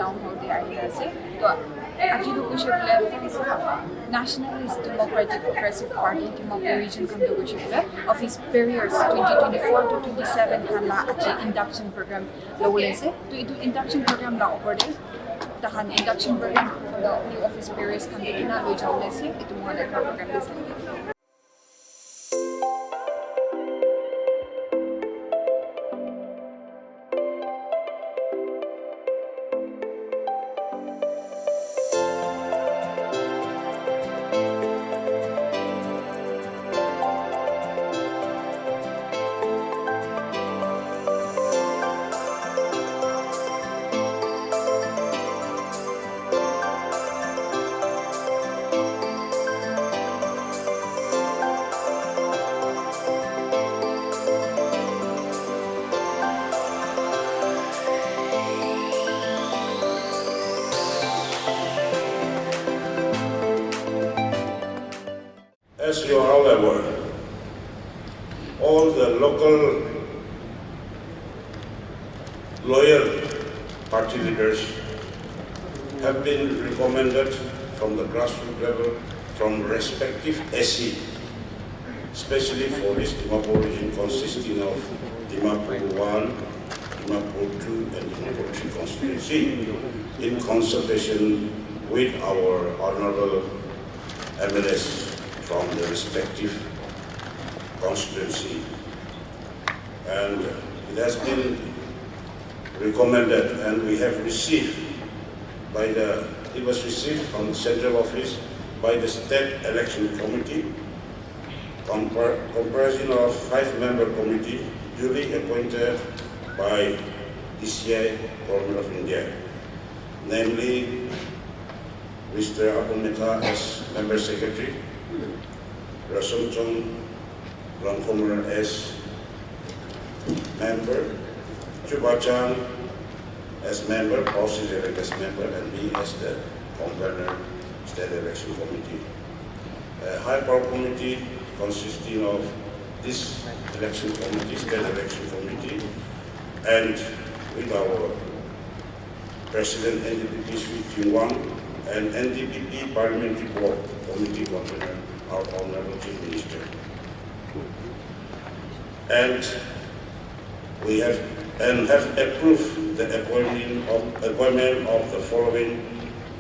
Town hall दे आइला से तो आजिको कुशले Nationalist Democratic Progressive Party Dimapur Region Kamdo Kushule of his periods 2024 to 27 kanla achi induction program lawlese to itu induction program la operde tahan induction program the new office periods kan dekina lo jawlese itu mo na program lese. As you are all aware, all the local loyal party leaders have been recommended from the grassroots level from respective SC, especially for this Dimapur region consisting of Dimapur 1, Dimapur 2 and Dimapur 3 constituency in consultation with our honorable MLAs from the respective constituency, and it has been recommended and we have received it was received from the central office by the state election committee comprising of 5-member committee duly appointed by DCI Government of India, namely Mr. Abuneta as Member Secretary, Rasumchong Rangkomer as member, Chubachan as member, Pausi Derek as member, and me as the convener, State Election Committee. A high power committee consisting of this election committee, State Election Committee, and with our President NDPP Sri Jinwang and NDPP Parliamentary Board Committee Convener, our Honorable Chief Minister. And we have approved the appointment of the following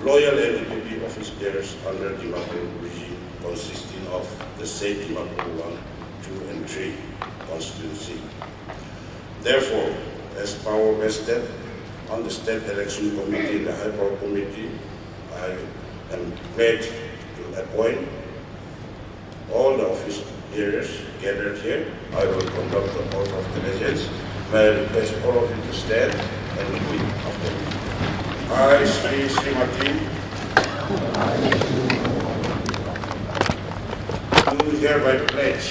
loyal NDPP office bearers under Dimapur regime, consisting of the state Dimapur 1, 2 and 3 constituency. Therefore, as power vested on the State Election Committee and the High Power Committee, I am glad to appoint all the office bearers gathered here. I will conduct the oath of allegiance. May I request all of you to stand and repeat after me. I, Srimati, do hereby pledge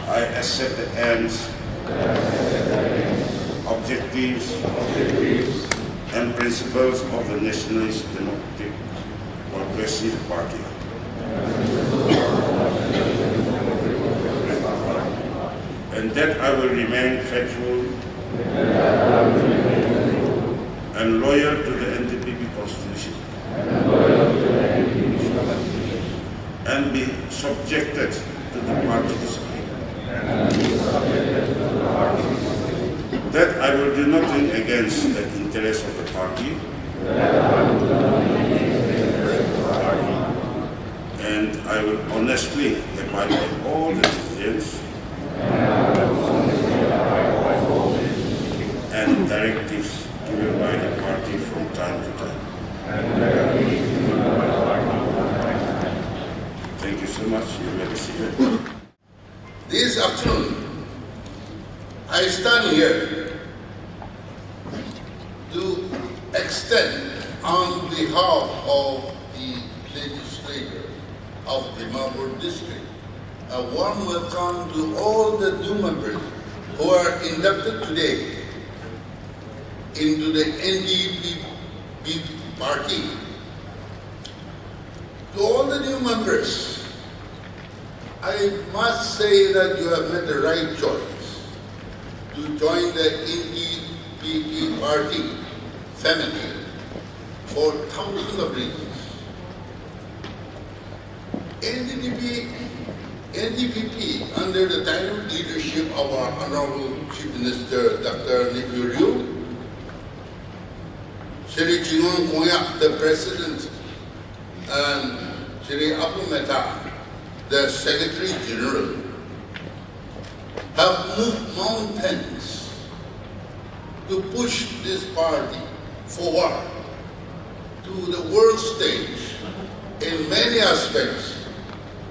I accept the ends, objectives, and principles of the Nationalist Democratic Progressive Party. And that I will remain faithful and loyal to the NDPP Constitution and be subjected to the party discipline. That I will do nothing against the interests of the party and I will honestly abide by all the decisions and directives given by the party from time to time. Thank you so much. You may be seated. This afternoon, I stand here to extend on behalf of the legislators of the Dimapur district a warm welcome to all the new members who are inducted today into the NDPP party. To all the new members, I must say that you have made the right choice to join the NDPP party family for thousands of reasons. NDPP, under the direct leadership of our Honorable Chief Minister, Dr. Nibiru, Shri Chingon Koyak, the President, and Shri Abu Mehta, the Secretary General, have moved mountains to push this party forward to the world stage in many aspects,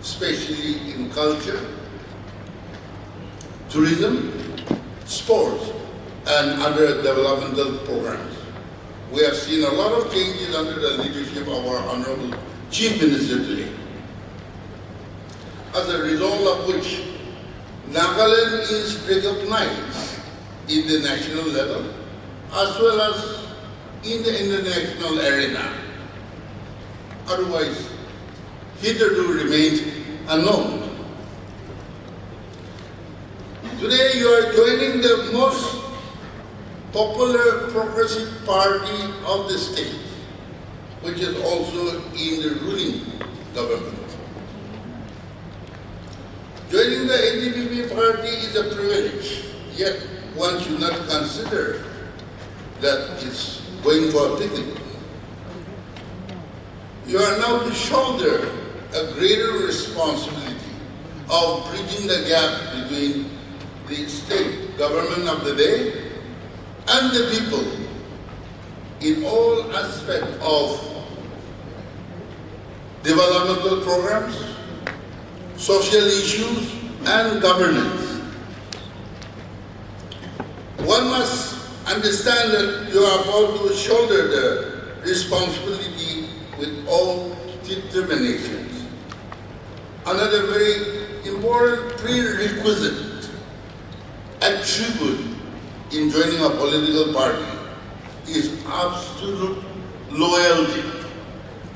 especially in culture, tourism, sports, and other developmental programs. We have seen a lot of changes under the leadership of our Honorable Chief Minister today. As a result of which, Nagaland is recognized in the national level as well as in the international arena. Otherwise, hitherto remained unknown. Today you are joining the most popular progressive party of the state, which is also in the ruling government. Joining the NDPP party is a privilege, yet one should not consider that it's going for a picnic. You are now to shoulder a greater responsibility of bridging the gap between the state government of the day and the people in all aspects of developmental programs, social issues, and governance. One must understand that you are about to shoulder the responsibility with all determination. Another very important prerequisite attribute in joining a political party is absolute loyalty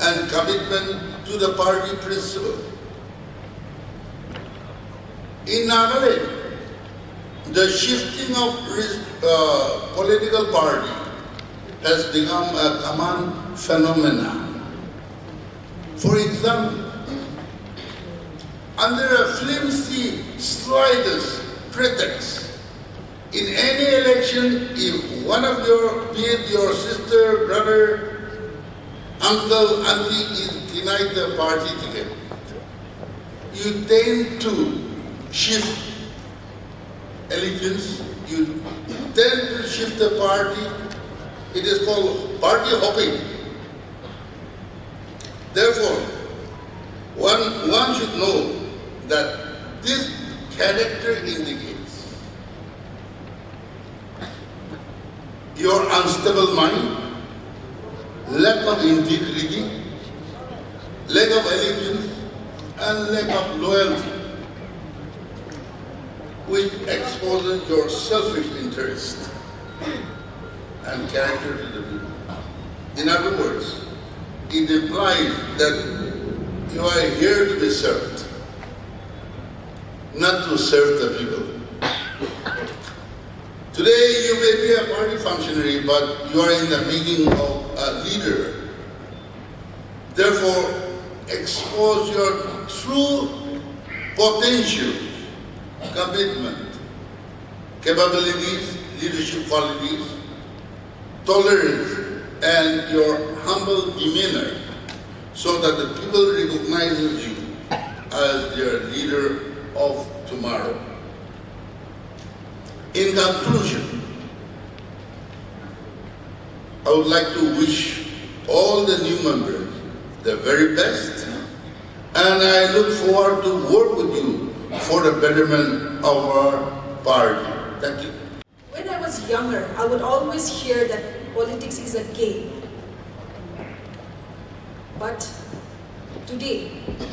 and commitment to the party principle. In Nagaland, the shifting of political party has become a common phenomenon. For example, under a flimsy, slightest pretext, in any election, if one of your, be it your sister, brother, uncle, auntie is denied the party ticket, you tend to shift allegiance, you tend to shift the party. It is called party hopping. Therefore, one should know that this character indicates your unstable mind, lack of integrity, lack of allegiance, and lack of loyalty, which exposes your selfish interest and character to the people. In other words, it implies that you are here to be served, not to serve the people. Today you may be a party functionary, but you are in the making of a leader. Therefore, expose your true potential, commitment, capabilities, leadership qualities, tolerance, and your humble demeanor, so that the people recognizes you as their leader of tomorrow. In conclusion, I would like to wish all the new members the very best, and I look forward to work with you for the betterment of our party. Thank you. When I was younger, I would always hear that politics is a game. But today,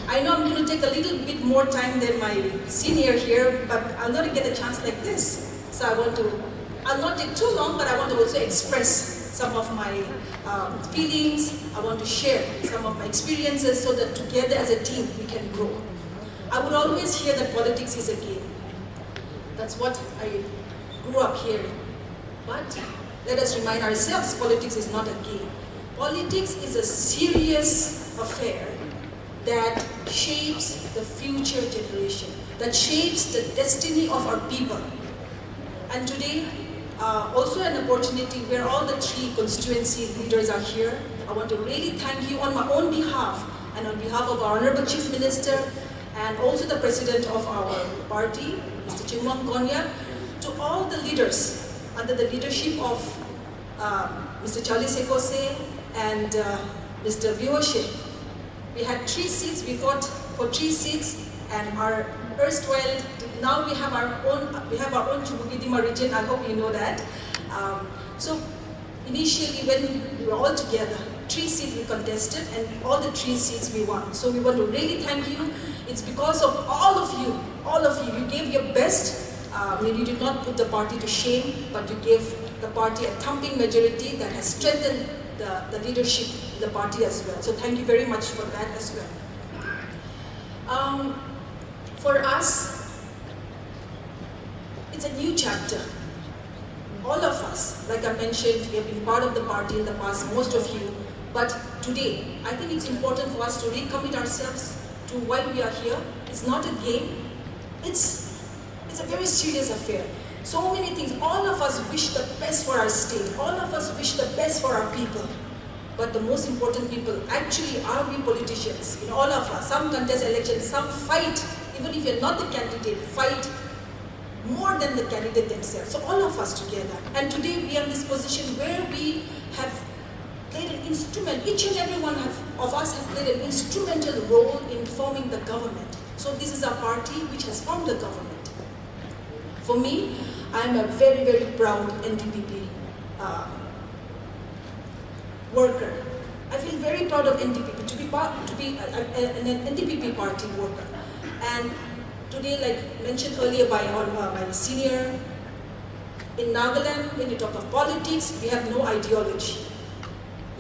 I know I'm going to take a little bit more time than my senior here, but I'll not get a chance like this. So I'll not take too long, but I want to also express some of my feelings. I want to share some of my experiences so that together as a team we can grow. I would always hear that politics is a game. That's what I grew up hearing. But let us remind ourselves, politics is not a game. Politics is a serious affair that shapes the future generation, that shapes the destiny of our people. And today, also an opportunity where all the three constituency leaders are here. I want to really thank you on my own behalf and on behalf of our Honorable Chief Minister and also the President of our party, Mr. Chingwang Konyak, to all the leaders under the leadership of Mr. Charlie Sekose and Mr. Vyoshe. We had 3 seats, we fought for 3 seats, and our erstwhile, now we have our own Chubukidima region, I hope you know that. So initially when we were all together, 3 seats we contested and all the 3 seats we won. So we want to really thank you. It's because of all of you, you gave your best. You did not put the party to shame, but you gave the party a thumping majority that has strengthened the leadership in the party as well. So thank you very much for that as well. For us, it's a new chapter. All of us, like I mentioned, we have been part of the party in the past, most of you. But today, I think it's important for us to recommit ourselves to why we are here. It's not a game. It's a very serious affair. So many things. All of us wish the best for our state. All of us wish the best for our people. But the most important people actually are we politicians. In all of us, some contest elections, some fight, even if you're not the candidate, fight more than the candidate themselves. So all of us together. And today we are in this position where we have played an instrument, each and every one of us have played an instrumental role in forming the government. So this is our party which has formed the government. For me, I am a very, very proud NDPP worker. I feel very proud of NDPP, to be an NDPP party worker. And today, like mentioned earlier by my senior, in Nagaland, when you talk of politics, we have no ideology.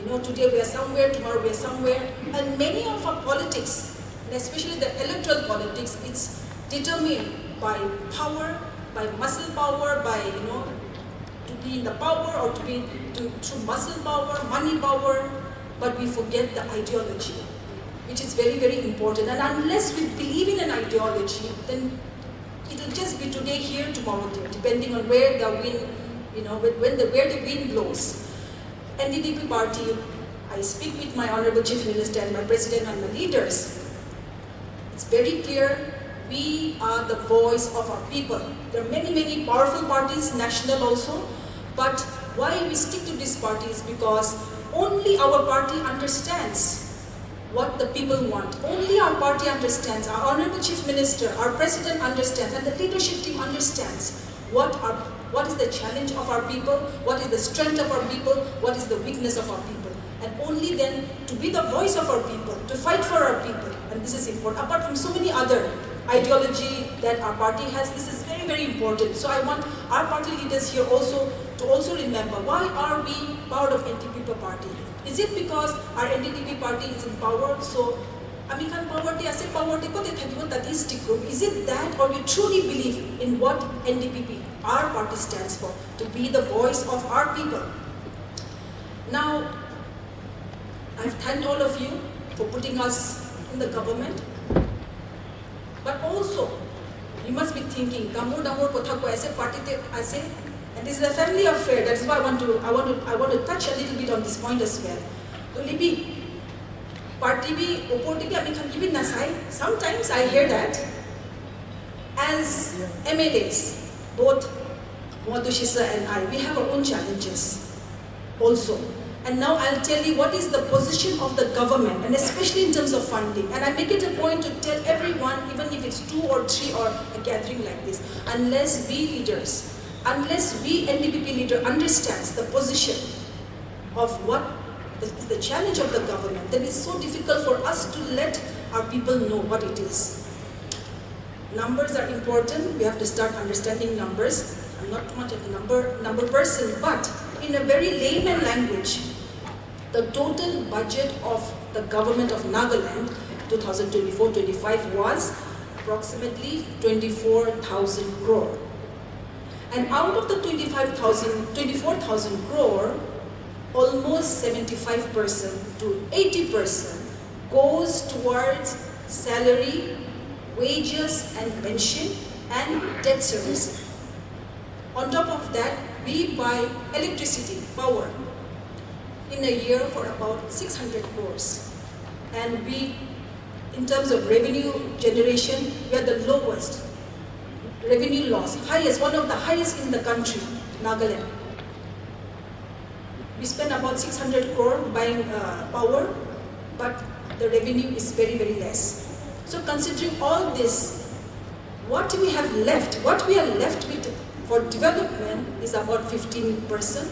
You know, today we are somewhere, tomorrow we are somewhere. And many of our politics, and especially the electoral politics, it's determined by power, by muscle power, by, to be in the power or through muscle power, money power, but we forget the ideology, which is very, very important. And unless we believe in an ideology, then it'll just be today here, tomorrow there, depending on where the wind, where the wind blows. NDPP party, I speak with my Honorable Chief Minister and my President and my leaders. It's very clear, we are the voice of our people. There are many, many powerful parties, national also, but why we stick to this party is because only our party understands what the people want. Only our party understands, our Honorable Chief Minister, our President understands, and the leadership team understands what is the challenge of our people, what is the strength of our people, what is the weakness of our people. And only then to be the voice of our people, to fight for our people. And this is important. Apart from so many other ideology that our party has, this is very, very important. So I want our party leaders here to remember, why are we part of NDPP party? Is it because our NDPP party is in power? So, ami kan power te ase power te kote thakibo tati stick group. Is it that, or we truly believe in what NDPP, our party, stands for, to be the voice of our people? Now, I've thanked all of you for putting us in the government, but also you must be thinking, damur kotha ko aise party te aise. And this is a family affair. That's why I want to touch a little bit on this point as well. So libi party bi opoti bi ami khan kibi nasai. Sometimes I hear that as MLAs, both MOATOSHI and I, we have our own challenges also. And now I'll tell you what is the position of the government, and especially in terms of funding. And I make it a point to tell everyone, even if it's 2 or 3 or a gathering like this, unless we leaders, unless we NDPP leader understands the position of what is the challenge of the government, then it's so difficult for us to let our people know what it is. Numbers are important. We have to start understanding numbers. I'm not too much of a number person, but in a very layman language, the total budget of the government of Nagaland 2024-25 was approximately 24,000 crore. And out of the 24,000 crore, almost 75% to 80% goes towards salary, wages and pension and debt service. On top of that, we buy electricity, power, in a year for about 600 crores. And we, in terms of revenue generation, we are the lowest. Revenue loss, highest, one of the highest in the country, Nagaland. We spend about 600 crore buying power, but the revenue is very, very less. So considering all this, what we are left with for development is about 15%,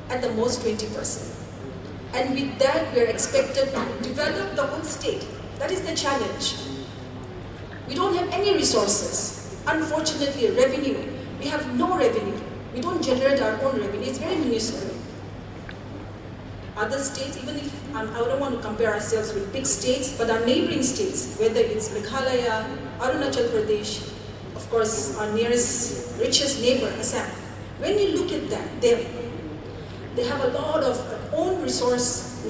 at the most 20%. And with that, we are expected to develop the whole state. That is the challenge. We don't have any resources. Unfortunately, revenue, we have no revenue. We don't generate our own revenue. It's very minuscule. Other states, even if, I don't want to compare ourselves with big states, but our neighboring states, whether it's Meghalaya, Arunachal Pradesh, of course, our nearest, richest neighbor, Assam. When you look at that, they have a lot of own resource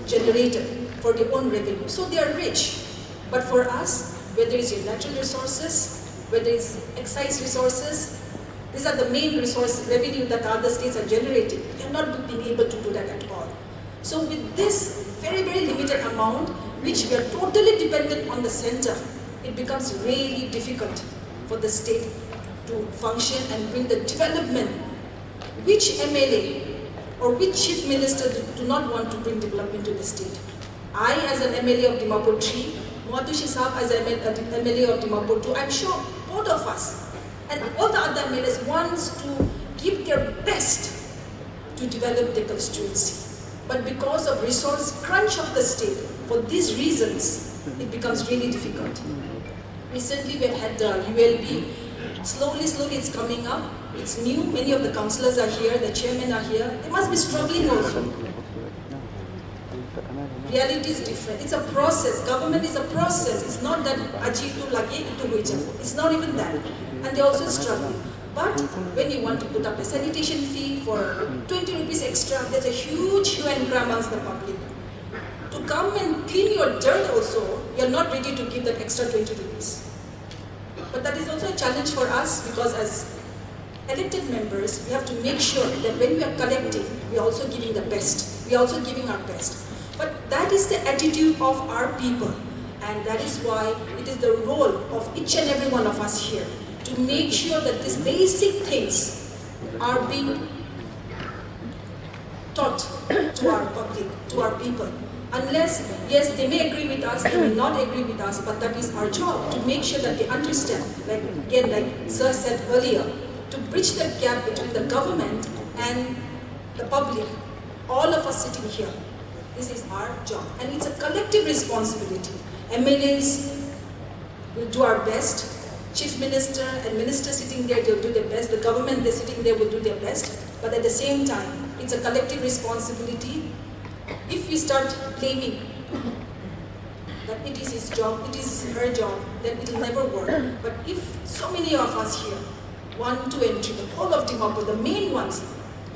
generated for their own revenue. So they are rich. But for us, whether it's your natural resources, whether it's excise resources, these are the main resource revenue that other states are generating. We are not being able to do that at all. So with this very, very limited amount, which we are totally dependent on the center, it becomes really difficult for the state to function and bring the development. Which MLA or which chief minister do not want to bring development to the state? I, as an MLA of Dimapur 3, MOATOSHI Saab as an MLA of Dimapur 2, I'm sure both of us and all the other MLAs wants to give their best to develop their constituency. But because of resource crunch of the state, for these reasons, it becomes really difficult. Recently, we've had the ULB. Slowly it's coming up. It's new. Many of the councillors are here. The chairmen are here. They must be struggling also. Reality is different. It's a process. Government is a process. It's not that aji tu lage itu hui jabo. It's not even that. And they're also struggling. But when you want to put up a sanitation fee for 20 rupees extra, there's a huge hue and cry amongst the public. To come and clean your dirt also, you're not ready to give that extra 20 rupees. But that is also a challenge for us because as elected members, we have to make sure that when we are collecting, we are also giving the best. We are also giving our best. But that is the attitude of our people. And that is why it is the role of each and every one of us here to make sure that these basic things are being taught to our public, to our people. Unless, yes, they may agree with us, they may not agree with us, but that is our job to make sure that they understand. Like again, like Sir said earlier, to bridge that gap between the government and the public, all of us sitting here. This is our job, and it's a collective responsibility. MLAs will do our best. Chief Minister and Minister sitting there, they'll do their best. The government, they're sitting there, will do their best. But at the same time, it's a collective responsibility. If we start blaming that it is his job, it is her job, then it will never work. But if so many of us here want to enter the whole of Dimapur, the main ones,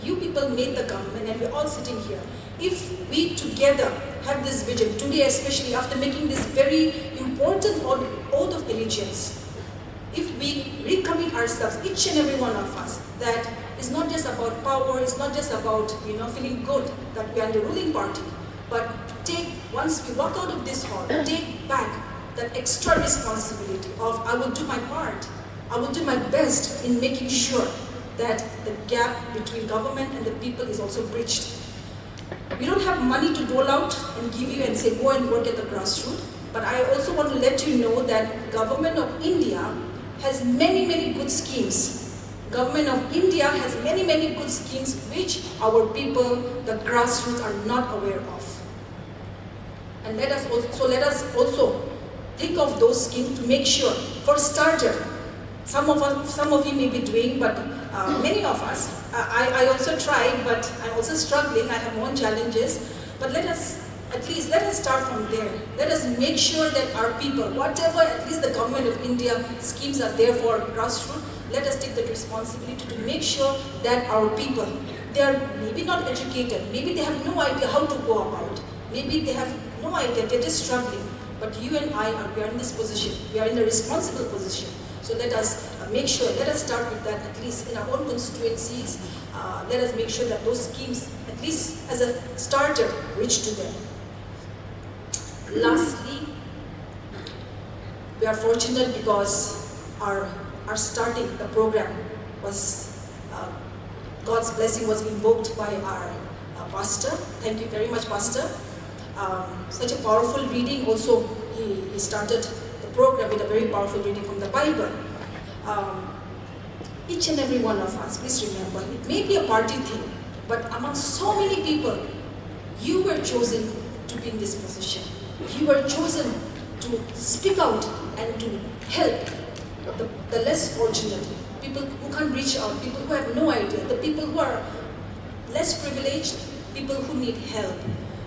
you people made the government and we're all sitting here. If we together have this vision, today especially after making this very important oath of allegiance, if we recommit ourselves, each and every one of us, that it's not just about power, it's not just about feeling good that we are the ruling party, but once we walk out of this hall, take back that extra responsibility of I will do my part, I will do my best in making sure that the gap between government and the people is also bridged. We don't have money to dole out and give you and say go and work at the grassroots, but I also want to let you know that government of India has many, many good schemes. Government of India has many, many good schemes which our people, the grassroots, are not aware of. And let us also think of those schemes to make sure, for starter, some of you may be doing, but many of us, I also tried, but I'm also struggling, I have my own challenges. But let us at least let us start from there. Let us make sure that our people, whatever at least the government of India schemes are there for grassroots, let us take that responsibility to make sure that our people, they are maybe not educated, maybe they have no idea how to go about, maybe they have no idea, they're just struggling. But you and we are in this position, we are in a responsible position. So let us make sure, let us start with that at least in our own constituencies. Let us make sure that those schemes, at least as a starter, reach to them. Lastly, we are fortunate because our starting the program was, God's blessing was invoked by our pastor. Thank you very much, Pastor. Such a powerful reading. Also, he started the program with a very powerful reading from the Bible. Each and every one of us, please remember, it may be a party thing, but among so many people, you were chosen to be in this position. You were chosen to speak out and to help the less fortunate, people who can't reach out, people who have no idea, the people who are less privileged, people who need help.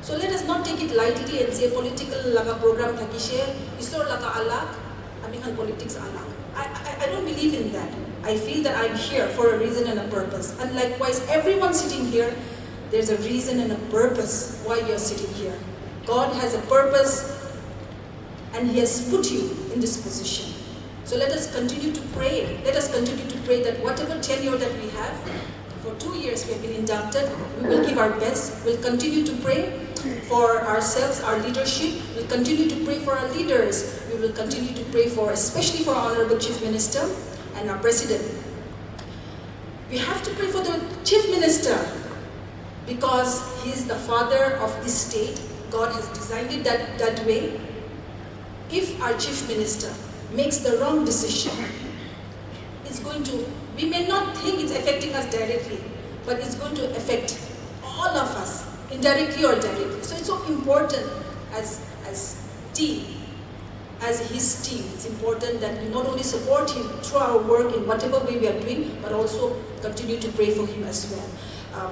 So let us not take it lightly and say political laga program thakishe, isor laga alak, amikan politics alak. I don't believe in that. I feel that I'm here for a reason and a purpose. And likewise, everyone sitting here, there's a reason and a purpose why you're sitting here. God has a purpose and He has put you in this position. So let us continue to pray. Let us continue to pray that whatever tenure that we have, for 2 years we have been inducted, we will give our best. We'll continue to pray for ourselves, our leadership. We'll continue to pray for our leaders. We will continue to pray for, especially for our Honorable Chief Minister and our President. We have to pray for the Chief Minister because he is the father of this state. God has designed it that way. If our Chief Minister makes the wrong decision, it's going to, we may not think it's affecting us directly, but it's going to affect all of us, indirectly or directly. So it's so important as team, as his team, it's important that we not only support him through our work in whatever way we are doing, but also continue to pray for him as well.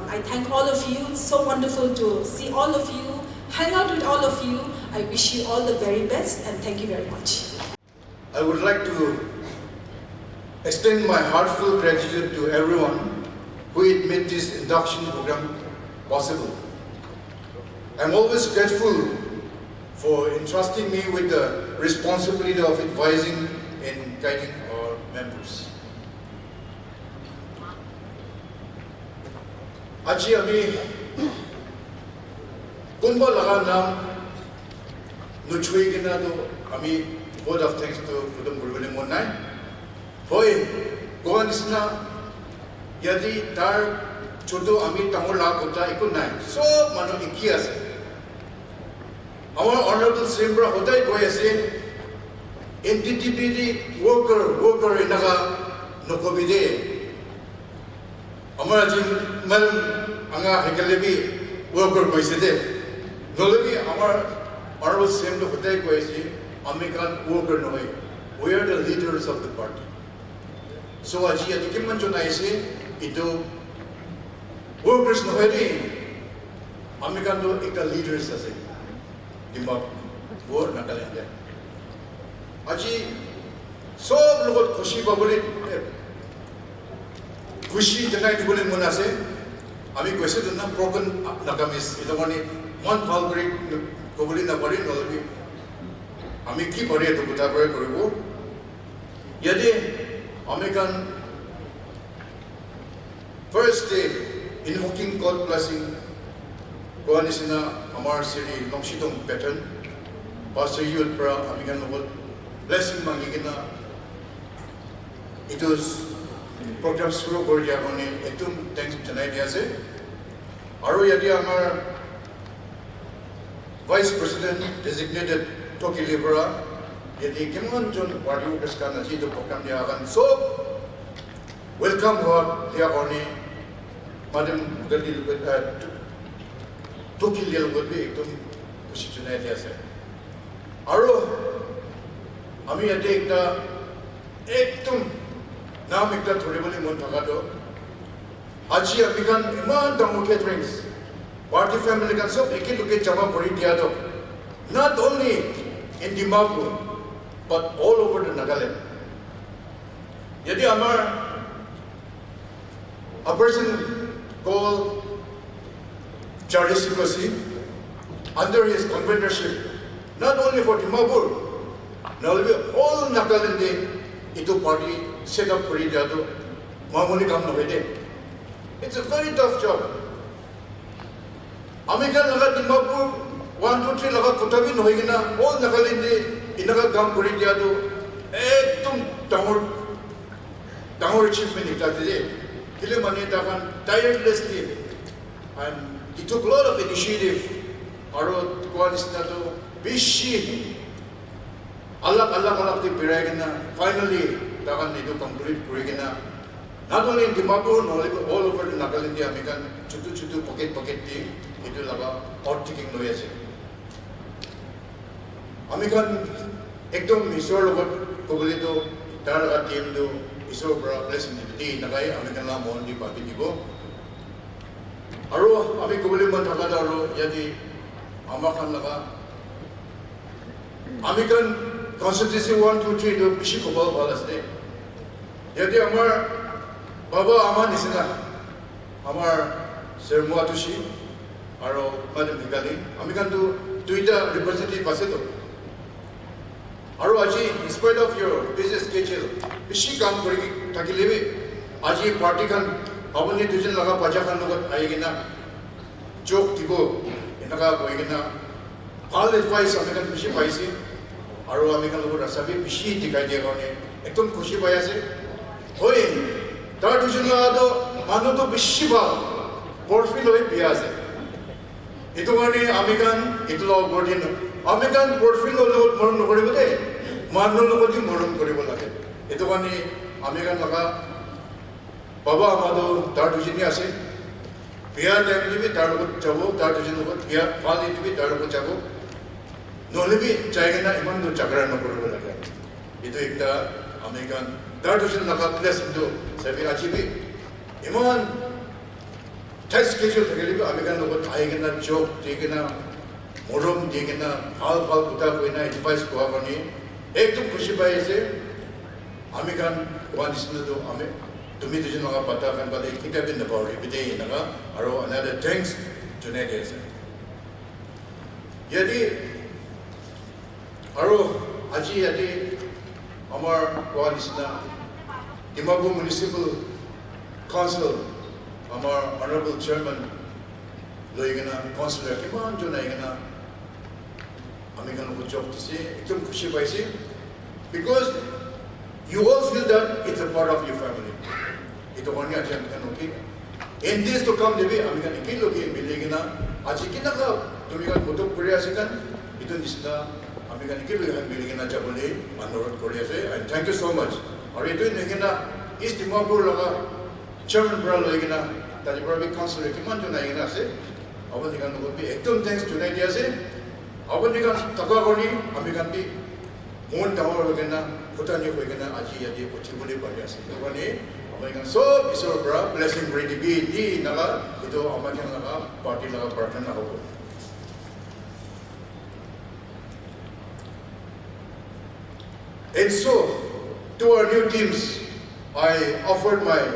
I thank all of you. It's so wonderful to see all of you, hang out with all of you. I wish you all the very best and thank you very much. I would like to extend my heartfelt gratitude to everyone who made this induction program possible. I'm always grateful for entrusting me with the responsibility of advising and guiding our members. Aji ami kunba laga nam nuchui kina to ami vote of thanks to Kudum Gurugani Monai. Hoi, Goan isna yadi tar choto ami tamul la kota ikunai. So mano ikias. Our honorable Simbra Hotai Goyase NDPP worker in Naga Nokobide. Amarajim Mal Anga Hekalebi worker Goysede. Nolabi our honorable Simbra Hotai Goyase American worker Noi. We are the leaders of the party. So Aji Adikiman Jonaise ito workers Nohedi American do ika leaders as it. Dimba war Nagaland. Aji so logot khushi babuli khushi janai dibuli munase ami koise dunna broken nagamis itomani mon falgri kobuli na bari nolbi ami ki bari to buta bari koribo yadi American first day invoking God blessing Goan isina Amar Siri Longshitong pattern Pastor Yul Pra American Noble blessing mangigina it was program suru gorja oni etum thanks tonight yase aru yadi amar Vice President designated Toki Libera yadi kemon jon party workers ka naji to program dia akan so welcome hot dia oni madam gadil Toki Libera be ekdom khushi tonight yase aru আমি ইয়াতে একটা একদম নাম একটা ধৰিবলৈ মন থকা তো আজি আমি কান ইমান ডাঙৰ কেটাৰিংছ party family kan sob iki jama kori dia do. Not only in Dimapur, but all over the Nagaland. Yadi a person called Charles Sikossi, under his convenership, not only for Dimapur, now all Nagaland ito party set up kori dia do. Mamuli kam na hoide. It's a very tough job. Amikan laga Dimapur 1, 2, 3 laga kutabi no higina all Nagalindi inaga gam kori dia do ekdom dangor achievement ita today. Kile mani takan tirelessly and he took a lot of initiative. Aro kuanis na to bishi alak ti piragina finally takan ito complete kori gina. Not only in Dimapur, no, all over the Nagaland, Amikan, chutu pocket team, ito laga outtaking no yase. Amikan, ekdom isor logot kobolito daraga team do isor bra blessing di nagai Amikan la mon di pati dibo. Aro ami koboli man thakada aro yadi amakan laga Amikan constituency 1, 2, 3 do bishi kobol balas de. Yadi amar Baba Aman Nisina, Amar Sir MOATOSHI, Aro Madam HEKANI, Amikan to Twitter representative Paseto. Aro Aji, in spite of your busy schedule, Bishi Kam Kori Takilibi, Aji party kan, Abuni Tujan Laga Pajakan Logat Ayagina, Joke Tibo, Inaga Boigina, all advice Amikan Bishi Paisi, Aro Amikan Logat Asabi, Bishi Tikajagone, Etum Kushi Bayase, Hoi. Third division lado manu to bishiba portfolio hi piase itu gani Amikan itu lo godin Amikan portfolio lo moron no koribo de manu lo godi moron koribo lage itu gani Amikan laga baba amado third division ni ase pia time ni bi third ko chabo third division ko pia fal ni bi third ko chabo no le bi chaigena iman do chakra no koribo lage itu ekta Amikan third division laga place do sabi achibi iman test schedule thakeli ba Amikan logot aigena job degena morom degena fal kuta koina advice ko abani ekdom khushi pai ase Amikan wanisna do ame tumi dijon laga pata kan bale kita bin na bawri bidei naga aro another thanks to Nagaland yadi aro aji yadi amar wanisna Dimapur Municipal Council, our Honorable Chairman, Loigana, Councillor Kiman, Jonaigana, Amikan would job to say, Itum Kushi Baisi, because you all feel that it's a part of your family. Ito only Ajan can okay. In days to come, Devi, Amikan Ikiloki, Miligana, Ajikina, Tumikan Mutuk Korea Sikan, Itun Isna, Amikan Ikiloki, Miligana Jabuli, and North Korea, and thank you so much. Or ito yung East Dimapur laga Chairman Bra Loigina, Talibrabi Council Kimanjo na ingana se, Abanikan would be ekdom thanks to Nadia se, Abanikan Takagoni, Amikanti, Moon Tower Logana, Putani Wigana, Aji Yadi, Puchibuli Parias. Nobody, Abanikan so, Isor Bra, blessing ready be, di Naga, ito Amakan Laga, Party Laga Partner Hobo. And so, to our new teams, I offered my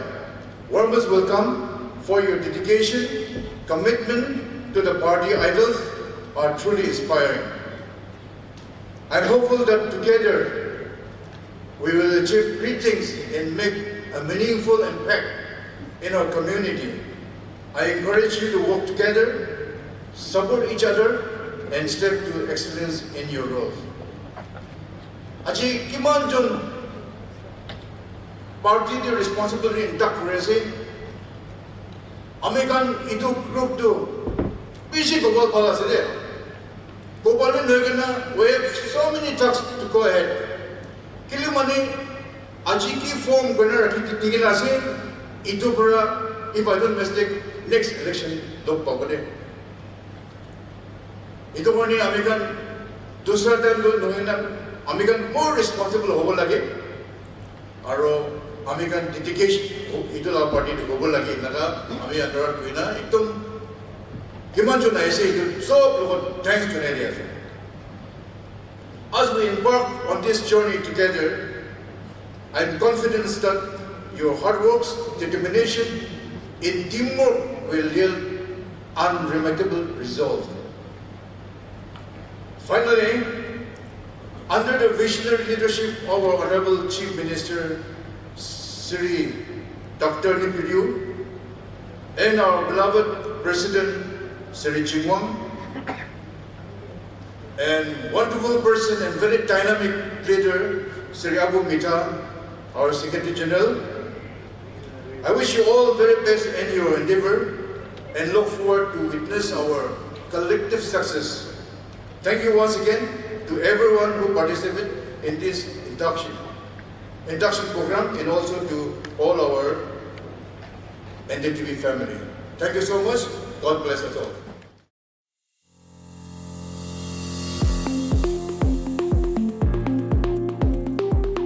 warmest welcome for your dedication, commitment to the party idols are truly inspiring. I'm hopeful that together we will achieve great things and make a meaningful impact in our community. I encourage you to work together, support each other, and step to excellence in your roles. Aji kiman jon party the responsibility induct rese American itu group to busy gobal pala sede gobal nogena we have so many tasks to go ahead kili mani aji ki form gonna rakhi tigina ase itu pura if I don't mistake next election dog pagode itu mani American dusra time do nogena American more responsible hobo lage aro American dedication itu la party to hobo lage naga ami andar kuina ekdom Kimancho na isi itu so lokot thanks to Nadia. As we embark on this journey together, I am confident that your hard works, determination, in teamwork will yield unremarkable results. Finally, under the visionary leadership of our Honorable Chief Minister, Sri Dr. Nipidu, and our beloved President, Sri Chingwang, and wonderful person and very dynamic leader, Sri Abu Mita, our Secretary General, I wish you all the very best in your endeavor and look forward to witness our collective success. Thank you once again to everyone who participated in this induction program and also to all our NDPP family. Thank you so much. God bless us all.